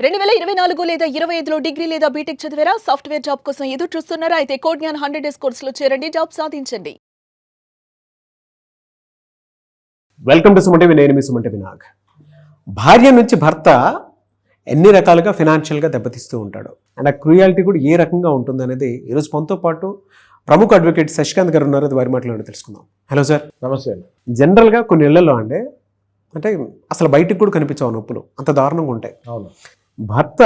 2024 లేదా 25లో డిగ్రీ లేదా బీటెక్ చదివారా? సాఫ్ట్‌వేర్ జాబ్ కోసం ఎదురు చూస్తున్నారా? అయితే కోడ్ జ్ఞాన్ 100 డేస్ కోర్సులో చేరండి, జాబ్ సాధించండి. Welcome to Suman TV. నేను మీ సుమన్ టీవీ నాగ్. భార్య నుంచి భర్త ఎన్ని రకాలుగా ఫినాన్షియల్గా దెబ్బతీస్తూ ఉంటాడు అండ్ ఆ క్రూయాలిటీ కూడా ఏ రకంగా ఉంటుంది అనేది ఈరోజు మనతో పాటు ప్రముఖ అడ్వకేట్ శశికాంత్ గారు ఉన్నారు. అది వారి మాటలో తెలుసుకుందాం. Hello sir. నమస్తే అండి. జనరల్గా కొన్ని ఇళ్లలో అంటే అసలు బయటకు కూడా కనిపించవు నొప్పులు, అంత దారుణంగా ఉంటాయి. అవును. భర్త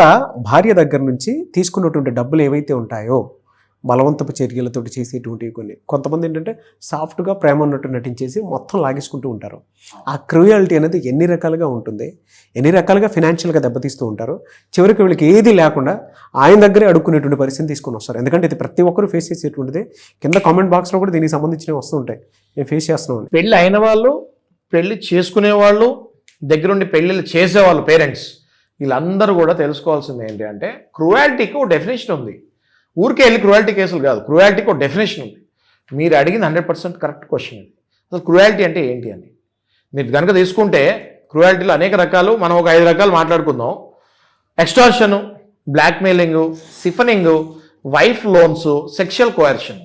భార్య దగ్గర నుంచి తీసుకున్నటువంటి డబ్బులు ఏవైతే ఉంటాయో బలవంతపు చర్యలతోటి చేసేటువంటివి కొన్ని, కొంతమంది ఏంటంటే సాఫ్ట్గా ప్రేమ ఉన్నట్టు నటించేసి మొత్తం లాగేసుకుంటూ ఉంటారు. ఆ క్రూయాలిటీ అనేది ఎన్ని రకాలుగా ఉంటుంది, ఎన్ని రకాలుగా ఫినాన్షియల్గా దెబ్బతీస్తూ ఉంటారు. చివరికి వీళ్ళకి ఏది లేకుండా ఆయన దగ్గరే అడుక్కునేటువంటి పరిస్థితి తీసుకొని వస్తారు. ఎందుకంటే ఇది ప్రతి ఒక్కరూ ఫేస్ చేసేటువంటిది. కింద కామెంట్ బాక్స్లో కూడా దీనికి సంబంధించినవి వస్తూ ఉంటాయి. నేను ఫేస్ చేస్తున్నాను. పెళ్ళి అయిన వాళ్ళు, పెళ్ళి చేసుకునేవాళ్ళు, దగ్గరుండి పెళ్ళిళ్ళు చేసేవాళ్ళు, పేరెంట్స్, వీళ్ళందరూ కూడా తెలుసుకోవాల్సింది ఏంటి అంటే క్రూయాలిటీకి ఒక డెఫినేషన్ ఉంది. ఊరికే వెళ్ళి క్రూయాలిటీ కేసులు కాదు, క్రూయాలిటీకి ఒక డెఫినేషన్ ఉంది. మీరు అడిగింది 100% కరెక్ట్ క్వశ్చన్ ఇది. అసలు క్రూయాలిటీ అంటే ఏంటి అని మీరు కనుక తీసుకుంటే క్రూయాలిటీలో అనేక రకాలు, మనం ఒక 5 రకాలు మాట్లాడుకుందాం. ఎక్స్టార్షను, బ్లాక్మెయిలింగు, సిఫనింగు, వైఫ్ లోన్స్, సెక్షువల్ కోయర్షన్,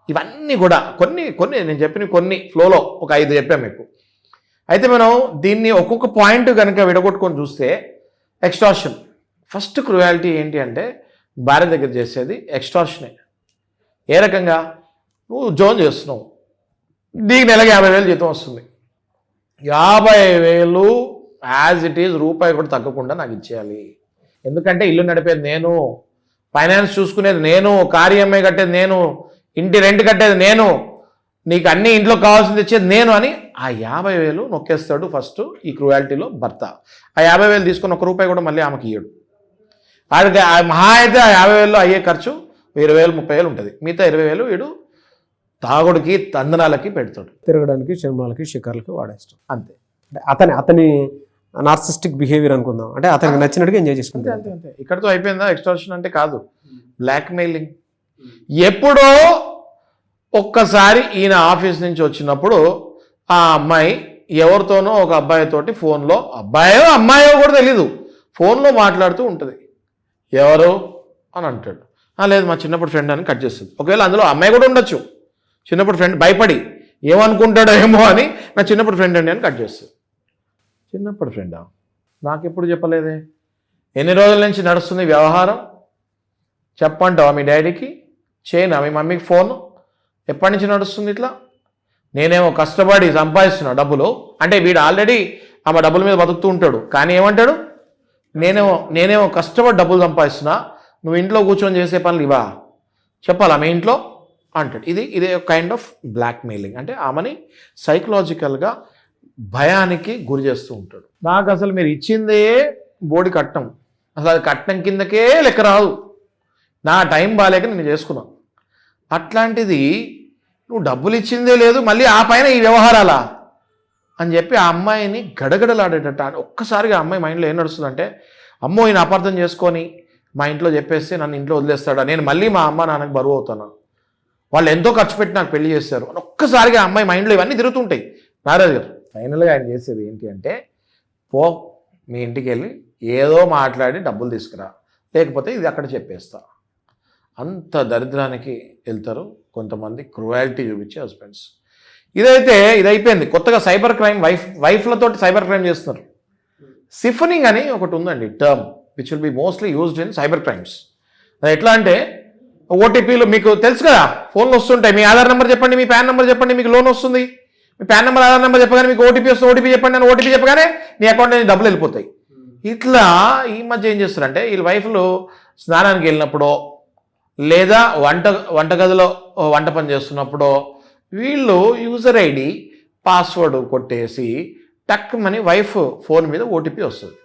ఇవన్నీ కూడా కొన్ని నేను చెప్పిన కొన్ని ఫ్లోలో ఒక 5 చెప్పాను మీకు. అయితే మనం దీన్ని ఒక్కొక్క పాయింట్ కనుక విడగొట్టుకొని చూస్తే ఎక్స్టార్షన్ ఫస్ట్ క్రూయాలిటీ ఏంటి అంటే భార్య దగ్గర చేసేది ఎక్స్టార్షనే. ఏ రకంగా? నువ్వు జోన్ చేస్తున్నావు, దీనికి నెలకి 50,000 జీతం వస్తుంది, 50,000 యాజ్ ఇట్ ఈజ్ రూపాయి కూడా తగ్గకుండా నాకు ఇచ్చేయాలి. ఎందుకంటే ఇల్లు నడిపేది నేను, ఫైనాన్స్ చూసుకునేది నేను, కార్ ఈఎంఐ కట్టేది నేను, ఇంటి రెంట్ కట్టేది నేను, నీకు అన్ని ఇంట్లో కావాల్సింది ఇచ్చేది నేను అని ఆ 50,000 నొక్కేస్తాడు ఫస్ట్ ఈ క్రూయాలిటీలో భర్త. ఆ 50,000 తీసుకుని ₹1 కూడా మళ్ళీ ఆమెకి ఇయ్యడు. ఆడికి మహా అయితే ఆ 50,000లో అయ్యే ఖర్చు 20,000 30,000 ఉంటుంది. మిగతా 20,000 వీడు తాగుడికి తందనాలకి పెడతాడు, తిరగడానికి, సినిమాలకి, షికార్లకి వాడేస్తాం. అంతే. అతని నార్సిస్టిక్ బిహేవియర్ అనుకుందాం. అంటే అతనికి నచ్చినట్టుగా ఎంజాయ్ చేసుకుంటాం. అంతే. ఇక్కడతో అయిపోయిందా? ఎక్స్టార్షన్ అంటే కాదు, బ్లాక్మెయిలింగ్. ఎప్పుడో ఒక్కసారి ఈయన ఆఫీస్ నుంచి వచ్చినప్పుడు ఆ అమ్మాయి ఎవరితోనో ఒక అబ్బాయితోటి ఫోన్లో, అబ్బాయో అమ్మాయో కూడా తెలీదు, ఫోన్లో మాట్లాడుతూ ఉంటుంది. ఎవరు అని అంటాడు. లేదు మా చిన్నప్పుడు ఫ్రెండ్ అని కట్ చేస్తుంది. ఒకవేళ అందులో అమ్మాయి కూడా ఉండొచ్చు, చిన్నప్పుడు ఫ్రెండ్ భయపడి ఏమనుకుంటాడో ఏమో అని నా చిన్నప్పుడు ఫ్రెండ్ అండి అని కట్ చేస్తుంది. చిన్నప్పుడు ఫ్రెండా? నాకెప్పుడు చెప్పలేదే. ఎన్ని రోజుల నుంచి నడుస్తుంది వ్యవహారం చెప్పంటావా మీ డాడీకి? చేయనా మీ మమ్మీకి ఫోను? ఎప్పటి నుంచి నడుస్తుంది ఇట్లా? నేనేమో కష్టపడి సంపాదిస్తున్నా డబ్బులు అంటే వీడు ఆల్రెడీ ఆమె డబ్బుల మీద బతుకుతూ ఉంటాడు. కానీ ఏమంటాడు? నేనేమో కష్టపడి డబ్బులు సంపాదిస్తున్నా, నువ్వు ఇంట్లో కూర్చొని చేసే పనులు ఇవా, చెప్పాలా మీ ఇంట్లో అంటాడు. ఇది ఒక కైండ్ ఆఫ్ బ్లాక్మెయిలింగ్. అంటే ఆమెని సైకలాజికల్గా భయానికి గురి చేస్తూ ఉంటాడు. నాకు అసలు మీరు ఇచ్చిందే బోడి కట్నం, అసలు అది కట్నం కిందకే లెక్క రాదు, నా టైం బాగాలేక నేను చేసుకున్నాను. అట్లాంటిది నువ్వు డబ్బులు ఇచ్చిందే లేదు, మళ్ళీ ఆ పైన ఈ వ్యవహారాలా అని చెప్పి ఆ అమ్మాయిని గడగడలాడేటట్టు ఒక్కసారిగా అమ్మాయి మైండ్లో ఏం నడుస్తుందంటే, అమ్మో ఈయన అపార్థం చేసుకొని మా ఇంట్లో చెప్పేస్తే నన్ను ఇంట్లో వదిలేస్తాడా, నేను మళ్ళీ మా అమ్మ నాన్నకి బరువు అవుతాను, వాళ్ళు ఎంతో ఖర్చు పెట్టి నాకు పెళ్లి చేస్తారు అని ఒక్కసారిగా అమ్మాయి మైండ్లో ఇవన్నీ తిరుగుతుంటాయి. నారాజు గారు ఫైనల్గా ఆయన చేసేది ఏంటి అంటే, మీ ఇంటికి వెళ్ళి ఏదో మాట్లాడి డబ్బులు తీసుకురా, లేకపోతే ఇది అక్కడ చెప్పేస్తా. అంత దరిద్రానికి వెళ్తారు కొంతమంది క్రూయాలిటీ చూపించే హస్బెండ్స్. ఇది అయిపోయింది. కొత్తగా సైబర్ క్రైమ్, వైఫ్లతోటి సైబర్ క్రైమ్ చేస్తున్నారు. సిఫనింగ్ అని ఒకటి ఉందండి term, which will be mostly used in cyber crimes. అది ఎట్లా అంటే, ఓటీపీలు మీకు తెలుసు కదా, ఫోన్లు వస్తుంటాయి, మీ ఆధార్ నెంబర్ చెప్పండి, మీ పాన్ నెంబర్ చెప్పండి, మీకు లోన్ వస్తుంది, మీ పాన్ నెంబర్ ఆధార్ నెంబర్ చెప్పగానే మీకు ఓటీపీ వస్తుంది, ఓటీపీ చెప్పండి అని ఓటీపీ చెప్పగానే నీ అకౌంట్ నుంచి డబ్బులు వెళ్ళిపోతాయి. ఇట్లా ఈ మధ్య ఏం చేస్తారంటే, వీళ్ళ వైఫ్లు స్నానానికి వెళ్ళినప్పుడో లేదా వంటగదిలో వంట పని చేస్తున్నప్పుడు వీళ్ళు యూజర్ ఐడి పాస్వర్డ్ కొట్టేసి టక్ మని వైఫ్ ఫోన్ మీద ఓటీపీ వస్తుంది.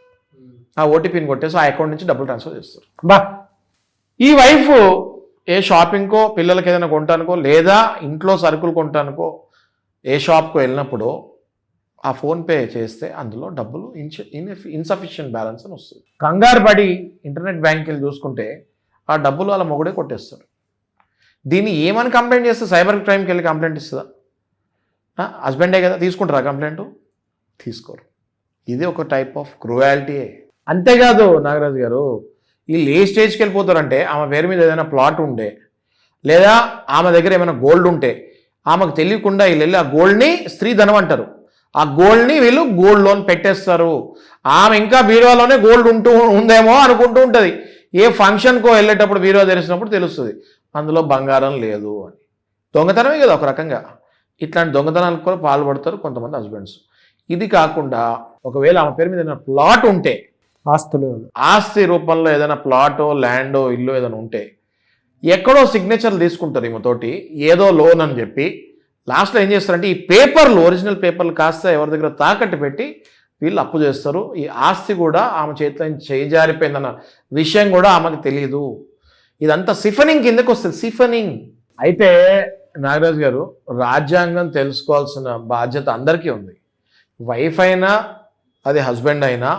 ఆ ఓటీపీని కొట్టేసి ఆ అకౌంట్ నుంచి డబ్బులు ట్రాన్స్ఫర్ చేస్తారు. ఈ వైఫ్ ఏ షాపింగ్కో, పిల్లలకి ఏదైనా కొనటానికో, లేదా ఇంట్లో సరుకులు కొనటానికో ఏ షాప్కో వెళ్ళినప్పుడు ఆ ఫోన్పే చేస్తే అందులో డబ్బులు ఇన్సఫిషియెంట్ బ్యాలెన్స్ అని వస్తుంది. కంగారు పడి ఇంటర్నెట్ బ్యాంక్కి వెళ్ళి చూసుకుంటే ఆ డబ్బులు అలా మొగుడే కొట్టేస్తాడు. దీన్ని ఏమని కంప్లైంట్ చేస్తే సైబర్ క్రైమ్కి వెళ్ళి కంప్లైంట్ ఇస్తుందా? హస్బెండే కదా, తీసుకుంటారా కంప్లైంట్? తీసుకోరు. ఇది ఒక టైప్ ఆఫ్ క్రూయాలిటీయే. అంతేకాదు నాగరాజు గారు, వీళ్ళు ఏ స్టేజ్కి వెళ్ళిపోతారంటే ఆమె పేరు మీద ఏదైనా ప్లాట్ ఉంటే లేదా ఆమె దగ్గర ఏమైనా గోల్డ్ ఉంటే ఆమెకు తెలియకుండా వీళ్ళు వెళ్ళి ఆ గోల్డ్ని స్త్రీధనం అంటారు. ఆ గోల్డ్ని వీళ్ళు గోల్డ్ లోన్ పెట్టేస్తారు. ఆమె ఇంకా బీరువాలోనే గోల్డ్ ఉందేమో అనుకుంటూ ఉంటుంది. ఏ ఫంక్షన్కో వెళ్ళేటప్పుడు బీరువా తెరిచినప్పుడు తెలుస్తుంది అందులో బంగారం లేదు అని. దొంగతనమే కదా ఒక రకంగా. ఇట్లాంటి దొంగతనాలకు కూడా పాల్పడతారు కొంతమంది హస్బెండ్స్. ఇది కాకుండా ఒకవేళ ఆమె పేరు మీద ఏదైనా ప్లాట్ ఉంటే, ఆస్తి రూపంలో ఏదైనా ప్లాటో ల్యాండో ఇల్లు ఏదైనా ఉంటే ఎక్కడో సిగ్నేచర్లు తీసుకుంటారు ఈమెతోటి ఏదో లోన్ అని చెప్పి. లాస్ట్లో ఏం చేస్తారంటే ఈ పేపర్లు, ఒరిజినల్ పేపర్లు కాస్త ఎవరి దగ్గర తాకట్టు పెట్టి వీళ్ళు అప్పు చేస్తారు. ఈ ఆస్తి కూడా ఆమె చేతిలో చేజారిపోయిందన్న విషయం కూడా ఆమెకు తెలియదు. ఇదంతా సిఫనింగ్ కిందకు వస్తుంది, సిఫనింగ్. అయితే నాగరాజు గారు, రాజ్యాంగం తెలుసుకోవాల్సిన బాధ్యత అందరికీ ఉంది. వైఫ్ అయినా అది హస్బెండ్ అయినా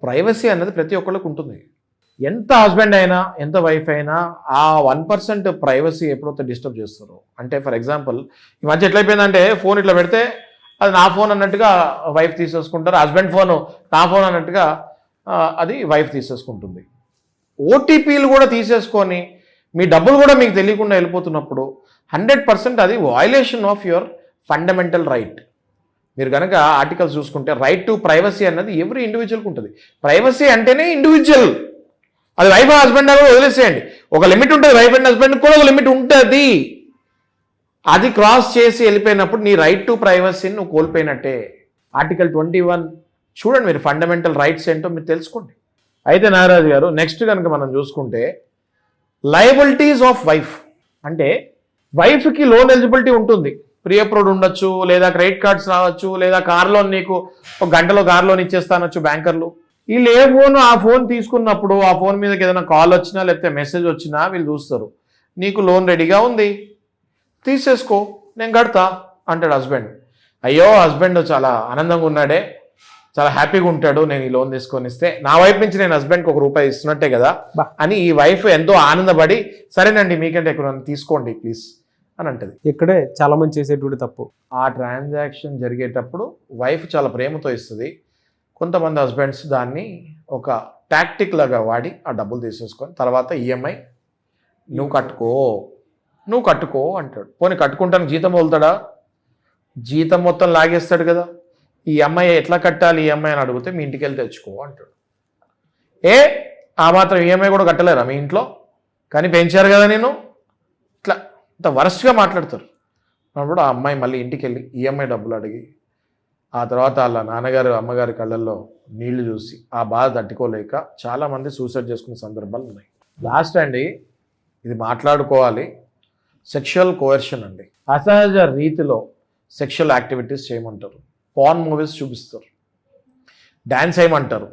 ప్రైవసీ అన్నది ప్రతి ఒక్కళ్ళకి ఉంటుంది. ఎంత హస్బెండ్ అయినా ఎంత వైఫ్ అయినా ఆ 1% ప్రైవసీ ఎప్పుడైతే డిస్టర్బ్ చేస్తారో, అంటే ఫర్ ఎగ్జాంపుల్ ఈ మధ్య ఎట్లయిపోయిందంటే ఫోన్ ఇట్లా పెడితే అది నా ఫోన్ అన్నట్టుగా వైఫ్ తీసేసుకుంటారు, హస్బెండ్ ఫోను నా ఫోన్ అన్నట్టుగా అది వైఫ్ తీసేసుకుంటుంది. ఓటీపీలు కూడా తీసేసుకొని మీ డబ్బులు కూడా మీకు తెలియకుండా వెళ్ళిపోతున్నప్పుడు 100% అది violation of your fundamental right. మీరు కనుక ఆర్టికల్స్ చూసుకుంటే రైట్ టు ప్రైవసీ అన్నది ఎవరి ఇండివిజువల్కి ఉంటుంది. ప్రైవసీ అంటేనే ఇండివిజువల్. అది వైఫ్ హస్బెండ్ అని వదిలేసేయండి. ఒక లిమిట్ ఉంటుంది, వైఫ్ అండ్ హస్బెండ్ కూడా ఒక లిమిట్ ఉంటుంది. అది క్రాస్ చేసి వెళ్ళిపోయినప్పుడు నీ రైట్ టు ప్రైవసీని నువ్వు కోల్పోయినట్టే. ఆర్టికల్ 21 చూడండి మీరు, ఫండమెంటల్ రైట్స్ ఏంటో మీరు తెలుసుకోండి. అయితే నాగరాజు గారు, నెక్స్ట్ కనుక మనం చూసుకుంటే లయబిలిటీస్ ఆఫ్ వైఫ్. అంటే వైఫ్కి లోన్ ఎలిజిబిలిటీ ఉంటుంది. ప్రీ అప్రూవ్డ్ ఉండొచ్చు, లేదా క్రెడిట్ కార్డ్స్ రావచ్చు, లేదా కార్ లోన్ నీకు ఒక గంటలో కార్ లోన్ ఇచ్చేస్తానొచ్చు బ్యాంకర్లు. వీళ్ళు ఏ ఫోన్ ఆ ఫోన్ తీసుకున్నప్పుడు ఆ ఫోన్ మీదకి ఏదైనా కాల్ వచ్చినా లేకపోతే మెసేజ్ వచ్చినా వీళ్ళు చూస్తారు, నీకు లోన్ రెడీగా ఉంది తీసేసుకో నేను కడతా అంటాడు హస్బెండ్. అయ్యో హస్బెండ్ చాలా ఆనందంగా ఉన్నాడే, చాలా హ్యాపీగా ఉంటాడు, నేను ఈ లోన్ తీసుకొని ఇస్తే నా వైపు నుంచి నేను హస్బెండ్కి ₹1 ఇస్తున్నట్టే కదా అని ఈ వైఫ్ ఎంతో ఆనందపడి సరేనండి మీకంటే ఎక్కువ తీసుకోండి ప్లీజ్ అని అంటది. ఇక్కడే చాలా మంది చేసేటువంటి తప్పు. ఆ ట్రాన్సాక్షన్ జరిగేటప్పుడు వైఫ్ చాలా ప్రేమతో ఇస్తుంది. కొంతమంది హస్బెండ్స్ దాన్ని ఒక టాక్టిక్ లాగా వాడి ఆ డబ్బులు తీసేసుకొని తర్వాత ఈఎంఐ నువ్వు కట్టుకో అంటాడు. పోనీ కట్టుకుంటానికి జీతం వదులుతాడా? జీతం మొత్తం లాగేస్తాడు కదా. ఈ అమ్మాయి ఎట్లా కట్టాలి ఈఎంఐ అని అడిగితే మీ ఇంటికి వెళ్ళి తెచ్చుకో అంటాడు. ఆ మాత్రం ఈఎంఐ కూడా కట్టలేరా మీ ఇంట్లో? కానీ పెంచారు కదా నేను, ఇట్లా ఇంత వరస్ట్గా మాట్లాడతారు. అప్పుడు ఆ అమ్మాయి మళ్ళీ ఇంటికి వెళ్ళి ఈఎంఐ డబ్బులు అడిగి ఆ తర్వాత వాళ్ళ నాన్నగారు అమ్మగారి కళ్ళల్లో నీళ్లు చూసి ఆ బాధ తట్టుకోలేక చాలామంది సూసైడ్ చేసుకునే సందర్భాలు ఉన్నాయి. లాస్ట్ అండి, ఇది మాట్లాడుకోవాలి, సెక్షువల్ కోయర్షన్ అండి. అసహజ రీతిలో సెక్షువల్ యాక్టివిటీస్ చేయమంటారు, పాన్ మూవీస్ చూపిస్తారు, డ్యాన్స్ చేయమంటారు.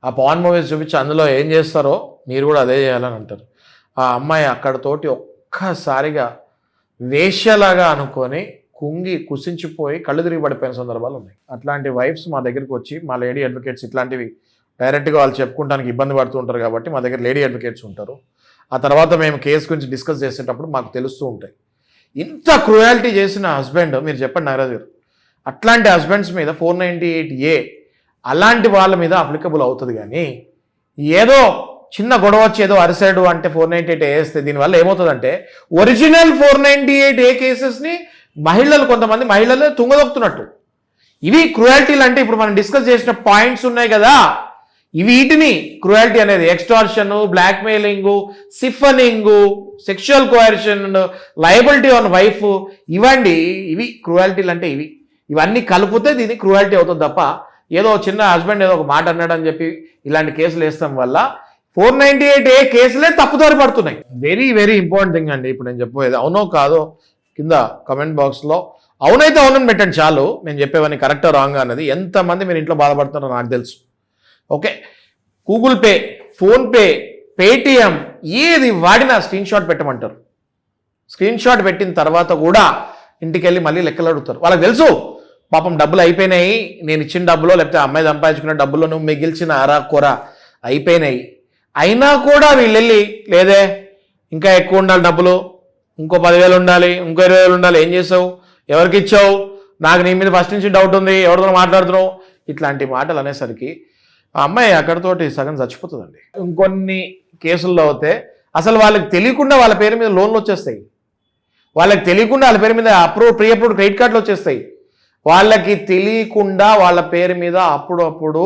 ఆ పాన్ మూవీస్ చూపించి అందులో ఏం చేస్తారో మీరు కూడా అదే చేయాలని అంటారు. ఆ అమ్మాయి అక్కడతోటి ఒక్కసారిగా వేశ్యలాగా అనుకొని కుంగి కుసించిపోయి కళ్ళు తిరిగి పడిపోయిన సందర్భాలు ఉన్నాయి. అట్లాంటి వైఫ్స్ మా దగ్గరికి వచ్చి, మా లేడీ అడ్వకేట్స్ ఇట్లాంటివి డైరెక్ట్గా వాళ్ళు చెప్పుకోవడానికి ఇబ్బంది పడుతూ ఉంటారు కాబట్టి మా దగ్గర లేడీ అడ్వకేట్స్ ఉంటారు. ఆ తర్వాత మేము కేసు గురించి డిస్కస్ చేసేటప్పుడు మాకు తెలుస్తూ ఉంటాయి. ఇంత క్రూయాలిటీ చేసిన హస్బెండ్ మీరు చెప్పండి నాగరాజు గారు, అట్లాంటి హస్బెండ్స్ మీద 498A అలాంటి వాళ్ళ మీద అప్లికబుల్ అవుతుంది. కానీ ఏదో చిన్న గొడవ వచ్చి ఏదో అరిసాడు అంటే 498A వేస్తే దీనివల్ల ఏమవుతుందంటే ఒరిజినల్ 498A కేసెస్ని కొంతమంది మహిళలు తుంగదొక్కుతున్నట్టు. ఇవి క్రూయాలిటీలు అంటే ఇప్పుడు మనం డిస్కస్ చేసిన పాయింట్స్ ఉన్నాయి కదా, వీటిని క్రూయాలిటీ అనేది extortion, blackmailing, siphoning, sexual coercion, liability on wife, ఇవి క్రూయాలిటీలు అంటే ఇవన్నీ కలిపితే దీన్ని క్రూయాలిటీ అవుతుంది తప్ప ఏదో చిన్న హస్బెండ్ ఏదో ఒక మాట అన్నాడని చెప్పి ఇలాంటి కేసులు వేస్తాం వల్ల 498A కేసులే తప్పుదారి పడుతున్నాయి. వెరీ వెరీ ఇంపార్టెంట్ థింగ్ అండి. ఇప్పుడు నేను చెప్పేది అవునో కాదో కింద కమెంట్ బాక్స్లో అవునైతే అవునని పెట్టండి చాలు. నేను చెప్పేవన్నీ కరెక్టా రాంగా అన్నది. ఎంతమంది మీరు ఇంట్లో బాధపడుతున్నారో నాకు తెలుసు. Okay, Google pay, PhonePe, Paytm ఏది వాడినా స్క్రీన్ షాట్ పెట్టమంటారు. స్క్రీన్ షాట్ పెట్టిన తర్వాత కూడా ఇంటికి వెళ్ళి మళ్ళీ లెక్కలు అడుగుతారు. వాళ్ళకి తెలుసు పాపం డబ్బులు అయిపోయినాయి, నేను ఇచ్చిన డబ్బులో లేకపోతే అమ్మాయి సంపాదించుకున్న డబ్బులో నువ్వు మిగిల్చిన కూర అయిపోయినాయి. అయినా కూడా వీళ్ళు వెళ్ళి లేదే ఇంకా ఎక్కువ ఉండాలి డబ్బులు, ఇంకో 10,000 ఉండాలి, ఇంకో 20,000 ఉండాలి, ఏం చేసావు, ఎవరికి ఇచ్చావు, నాకు నీ మీద ఫస్ట్ నుంచి డౌట్ ఉంది, ఎవరితో మాట్లాడుతున్నావు, ఇట్లాంటి మాటలు అనేసరికి ఆ అమ్మాయి అక్కడితోటి సగం చచ్చిపోతుందండి. ఇంకొన్ని కేసుల్లో అయితే అసలు వాళ్ళకి తెలియకుండా వాళ్ళ పేరు మీద లోన్లు వచ్చేస్తాయి, వాళ్ళకి తెలియకుండా వాళ్ళ పేరు మీద ప్రీ అప్రూవ్డ్ క్రెడిట్ కార్డులు వచ్చేస్తాయి, వాళ్ళకి తెలియకుండా వాళ్ళ పేరు మీద అప్పుడప్పుడు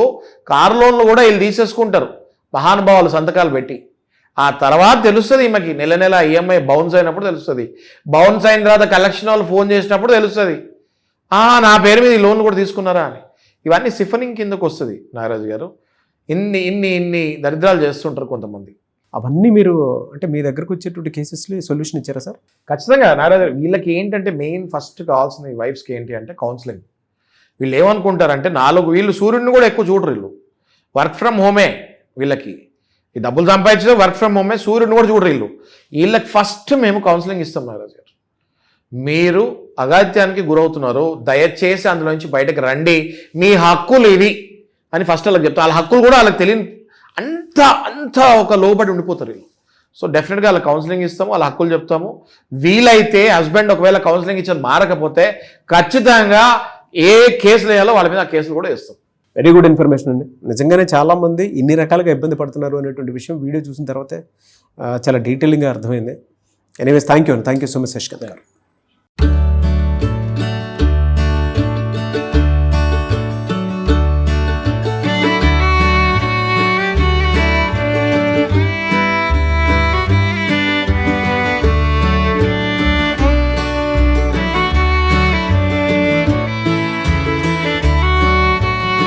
కారు లోన్లు కూడా వీళ్ళు తీసేసుకుంటారు మహానుభావులు సంతకాలు పెట్టి. ఆ తర్వాత తెలుస్తుంది ఈమెకి నెల నెల ఈఎంఐ బౌన్స్ అయినప్పుడు తెలుస్తుంది, బౌన్స్ అయిన తర్వాత కలెక్షన్ వాళ్ళు ఫోన్ చేసినప్పుడు తెలుస్తుంది నా పేరు మీద ఈ లోన్లు కూడా తీసుకున్నారా అని. ఇవన్నీ సిఫనింగ్ కిందకు వస్తుంది నాగరాజు గారు. ఇన్ని దరిద్రాలు చేస్తుంటారు కొంతమంది. అవన్నీ మీరు అంటే మీ దగ్గరకు వచ్చేటువంటి కేసెస్లో సొల్యూషన్ ఇచ్చారా సార్? ఖచ్చితంగా నాగరాజు గారు, వీళ్ళకి ఏంటంటే మెయిన్ ఫస్ట్ కావాల్సిన ఈ వైఫ్స్కి ఏంటి అంటే కౌన్సిలింగ్. వీళ్ళు ఏమనుకుంటారంటే వీళ్ళు సూర్యుడిని కూడా ఎక్కువ చూడరు, వీళ్ళు వర్క్ ఫ్రమ్ హోమే, వీళ్ళకి ఈ డబ్బులు సంపాదించడం వర్క్ ఫ్రమ్ హోమే, సూర్యుడిని కూడా చూడరు వీళ్ళకి ఫస్ట్ మేము కౌన్సిలింగ్ ఇస్తాం నాగరాజు గారు. మీరు అగాత్యానికి గురవుతున్నారు, దయచేసి అందులో నుంచి బయటకు రండి, మీ హక్కులు ఇవి అని ఫస్ట్ వాళ్ళకి చెప్తాం. వాళ్ళ హక్కులు కూడా వాళ్ళకి తెలియని అంత ఒక లోబడి ఉండిపోతారు వీళ్ళు. సో డెఫినెట్గా వాళ్ళ కౌన్సిలింగ్ ఇస్తాము, వాళ్ళ హక్కులు చెప్తాము. వీలైతే హస్బెండ్ ఒకవేళ కౌన్సిలింగ్ ఇచ్చేది మారకపోతే ఖచ్చితంగా ఏ కేసులు వేయాలో వాళ్ళ మీద ఆ కేసులు కూడా వేస్తాం. వెరీ గుడ్ ఇన్ఫర్మేషన్ అండి. నిజంగానే చాలామంది ఇన్ని రకాలుగా ఇబ్బంది పడుతున్నారు అనేటువంటి విషయం వీడియో చూసిన తర్వాతే చాలా డీటెయిలింగ్గా అర్థమైంది. Anyways thank you so much Shashikant గారు.